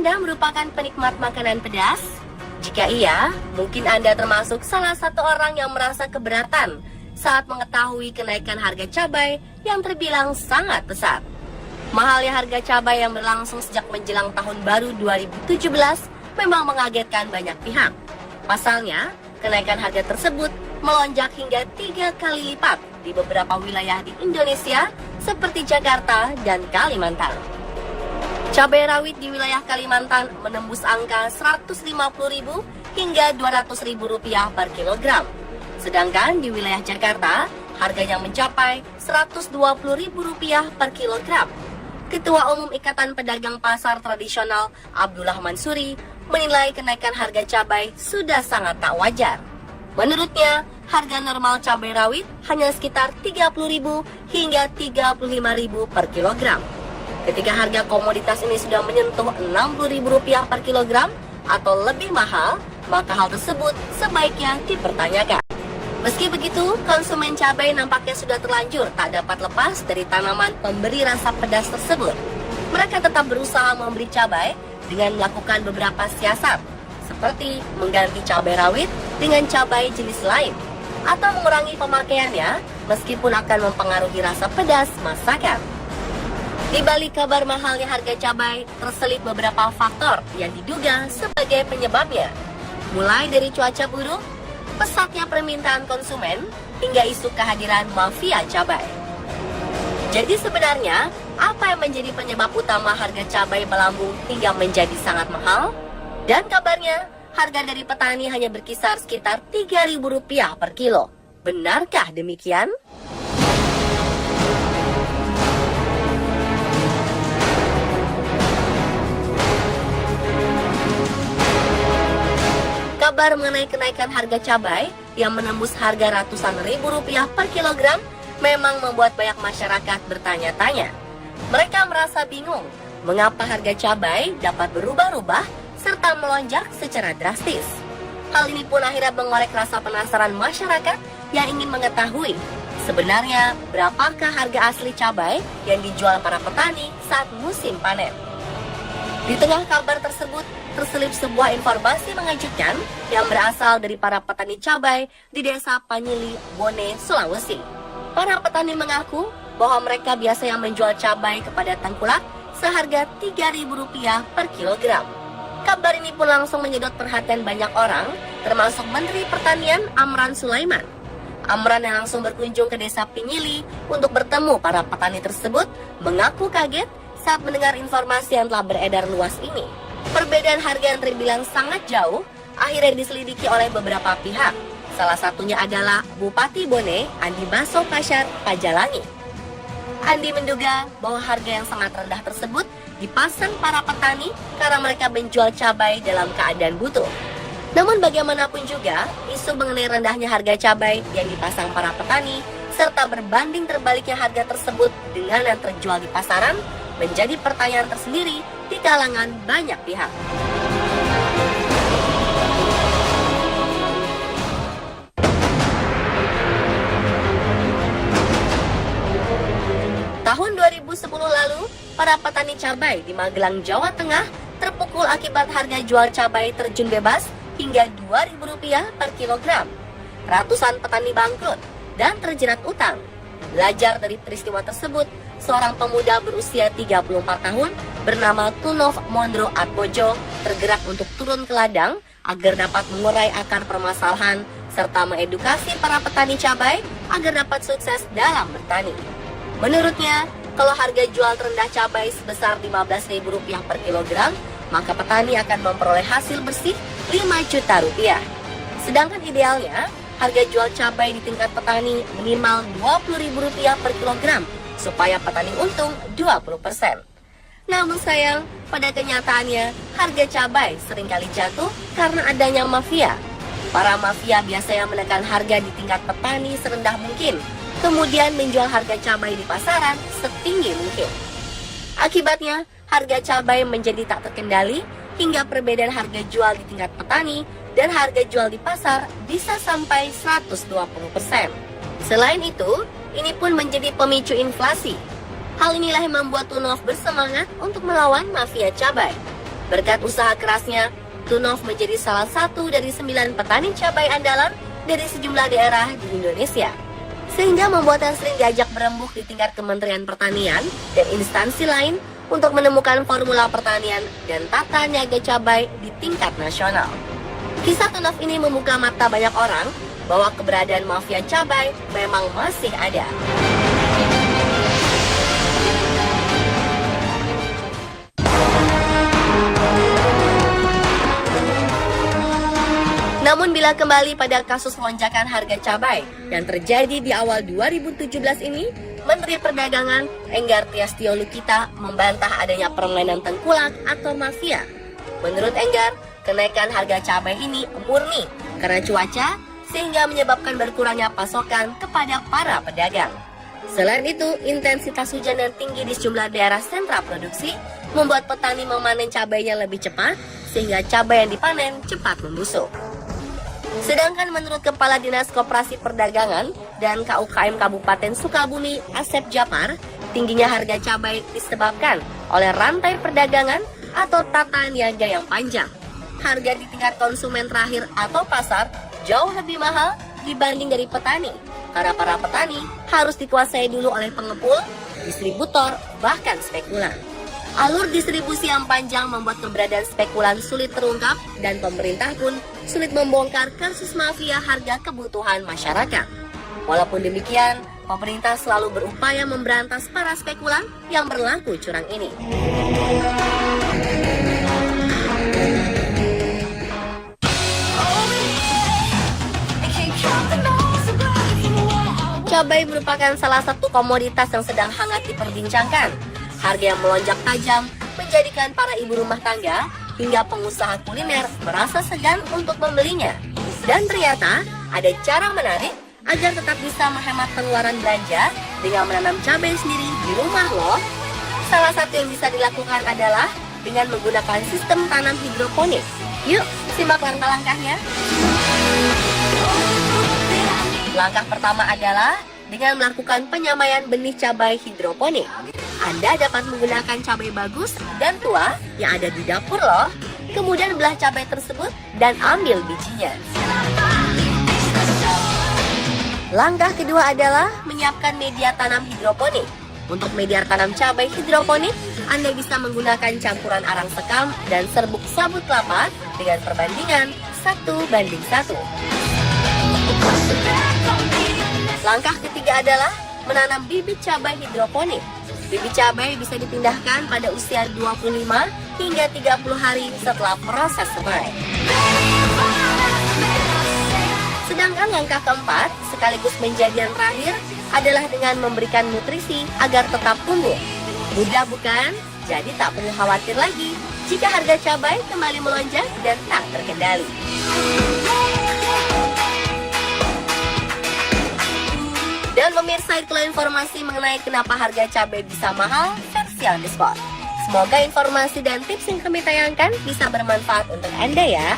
Anda merupakan penikmat makanan pedas? Jika iya, mungkin Anda termasuk salah satu orang yang merasa keberatan saat mengetahui kenaikan harga cabai yang terbilang sangat pesat. Mahalnya harga cabai yang berlangsung sejak menjelang tahun baru 2017 memang mengagetkan banyak pihak. Pasalnya, kenaikan harga tersebut melonjak hingga 3 kali lipat di beberapa wilayah di Indonesia seperti Jakarta dan Kalimantan. Cabai rawit di wilayah Kalimantan menembus angka Rp150.000 hingga Rp200.000 per kilogram. Sedangkan di wilayah Jakarta, harganya mencapai Rp120.000 per kilogram. Ketua Umum Ikatan Pedagang Pasar Tradisional Abdullah Mansuri menilai kenaikan harga cabai sudah sangat tak wajar. Menurutnya, harga normal cabai rawit hanya sekitar Rp30.000 hingga Rp35.000 per kilogram. Ketika harga komoditas ini sudah menyentuh Rp60.000 per kilogram atau lebih mahal, maka hal tersebut sebaiknya dipertanyakan. Meski begitu, konsumen cabai nampaknya sudah terlanjur tak dapat lepas dari tanaman pemberi rasa pedas tersebut. Mereka tetap berusaha membeli cabai dengan melakukan beberapa siasat, seperti mengganti cabai rawit dengan cabai jenis lain, atau mengurangi pemakaiannya meskipun akan mempengaruhi rasa pedas masakan. Di balik kabar mahalnya harga cabai, terselip beberapa faktor yang diduga sebagai penyebabnya. Mulai dari cuaca buruk, pesatnya permintaan konsumen, hingga isu kehadiran mafia cabai. Jadi sebenarnya, apa yang menjadi penyebab utama harga cabai melambung hingga menjadi sangat mahal? Dan kabarnya, harga dari petani hanya berkisar sekitar Rp3.000 per kilo. Benarkah demikian? Kabar mengenai kenaikan harga cabai yang menembus harga ratusan ribu rupiah per kilogram memang membuat banyak masyarakat bertanya-tanya. Mereka merasa bingung mengapa harga cabai dapat berubah-ubah serta melonjak secara drastis. Hal ini pun akhirnya mengorek rasa penasaran masyarakat yang ingin mengetahui sebenarnya berapakah harga asli cabai yang dijual para petani saat musim panen. Di tengah kabar tersebut, terselip sebuah informasi mengejutkan yang berasal dari para petani cabai di desa Panyili, Bone, Sulawesi. Para petani mengaku bahwa mereka biasanya menjual cabai kepada tengkulak seharga Rp3.000 per kilogram. Kabar ini pun langsung menyedot perhatian banyak orang, termasuk Menteri Pertanian Amran Sulaiman. Amran yang langsung berkunjung ke desa Panyili untuk bertemu para petani tersebut mengaku kaget saat mendengar informasi yang telah beredar luas ini. Perbedaan harga yang terbilang sangat jauh akhirnya diselidiki oleh beberapa pihak. Salah satunya adalah Bupati Bone, Andi Baso Pasyar Pajalangi. Andi menduga bahwa harga yang sangat rendah tersebut dipasang para petani karena mereka menjual cabai dalam keadaan butuh. Namun bagaimanapun juga, isu mengenai rendahnya harga cabai yang dipasang para petani serta berbanding terbaliknya harga tersebut dengan yang terjual di pasaran menjadi pertanyaan tersendiri di kalangan banyak pihak. Tahun 2010 lalu, para petani cabai di Magelang, Jawa Tengah terpukul akibat harga jual cabai terjun bebas hingga Rp2.000 per kilogram. Ratusan petani bangkrut dan terjerat utang. Belajar dari peristiwa tersebut, seorang pemuda berusia 34 tahun bernama Tunov Mondro Atmojo tergerak untuk turun ke ladang agar dapat mengurai akar permasalahan serta mengedukasi para petani cabai agar dapat sukses dalam bertani. Menurutnya, kalau harga jual terendah cabai sebesar Rp15.000 per kilogram, maka petani akan memperoleh hasil bersih Rp5 juta. Sedangkan idealnya, harga jual cabai di tingkat petani minimal Rp20.000 per kilogram supaya petani untung 20%. Namun sayang, pada kenyataannya harga cabai seringkali jatuh karena adanya mafia. Para mafia biasanya menekan harga di tingkat petani serendah mungkin, kemudian menjual harga cabai di pasaran setinggi mungkin. Akibatnya, harga cabai menjadi tak terkendali hingga perbedaan harga jual di tingkat petani dan harga jual di pasar bisa sampai 120%. Selain itu, ini pun menjadi pemicu inflasi. Hal inilah yang membuat Tunov bersemangat untuk melawan mafia cabai. Berkat usaha kerasnya, Tunov menjadi salah satu dari 9 petani cabai andalan dari sejumlah daerah di Indonesia. Sehingga membuatnya sering diajak berembuk di tingkat Kementerian Pertanian dan instansi lain untuk menemukan formula pertanian dan tata niaga cabai di tingkat nasional. Kisah Tunov ini membuka mata banyak orang bahwa keberadaan mafia cabai memang masih ada. Namun bila kembali pada kasus lonjakan harga cabai yang terjadi di awal 2017 ini, Menteri Perdagangan Enggar Tias Tiolukita membantah adanya permainan tengkulak atau mafia. Menurut Enggar, kenaikan harga cabai ini murni karena cuaca sehingga menyebabkan berkurangnya pasokan kepada para pedagang. Selain itu, intensitas hujan yang tinggi di sejumlah daerah sentra produksi membuat petani memanen cabainya lebih cepat sehingga cabai yang dipanen cepat membusuk. Sedangkan menurut Kepala Dinas Koperasi Perdagangan dan KUKM Kabupaten Sukabumi, Asep Japar, tingginya harga cabai disebabkan oleh rantai perdagangan atau tata niaga yang panjang. Harga di tingkat konsumen terakhir atau pasar jauh lebih mahal dibanding dari petani, karena para petani harus dikuasai dulu oleh pengepul, distributor, bahkan spekulan. Alur distribusi yang panjang membuat keberadaan spekulan sulit terungkap dan pemerintah pun sulit membongkar kasus mafia harga kebutuhan masyarakat. Walaupun demikian, pemerintah selalu berupaya memberantas para spekulan yang berlaku curang ini. Cabai merupakan salah satu komoditas yang sedang hangat diperbincangkan. Harga yang melonjak tajam menjadikan para ibu rumah tangga hingga pengusaha kuliner merasa segan untuk membelinya. Dan ternyata ada cara menarik agar tetap bisa menghemat pengeluaran belanja dengan menanam cabai sendiri di rumah loh. Salah satu yang bisa dilakukan adalah dengan menggunakan sistem tanam hidroponik. Yuk, simak langkah-langkahnya. Langkah pertama adalah dengan melakukan penyamaian benih cabai hidroponik. Anda dapat menggunakan cabai bagus dan tua yang ada di dapur loh. Kemudian belah cabai tersebut dan ambil bijinya. Langkah kedua adalah menyiapkan media tanam hidroponik. Untuk media tanam cabai hidroponik, Anda bisa menggunakan campuran arang sekam dan serbuk sabut kelapa dengan perbandingan 1:1. Langkah ketiga adalah menanam bibit cabai hidroponik. Bibit cabai bisa dipindahkan pada usia 25 hingga 30 hari setelah proses semai. Sedangkan langkah keempat, sekaligus menjadi yang terakhir, adalah dengan memberikan nutrisi agar tetap tumbuh. Mudah bukan? Jadi tak perlu khawatir lagi jika harga cabai kembali melonjak dan tak terkendali. Dan pemirsa, itulah informasi mengenai kenapa harga cabai bisa mahal versi on the spot. Semoga informasi dan tips yang kami tayangkan bisa bermanfaat untuk Anda ya.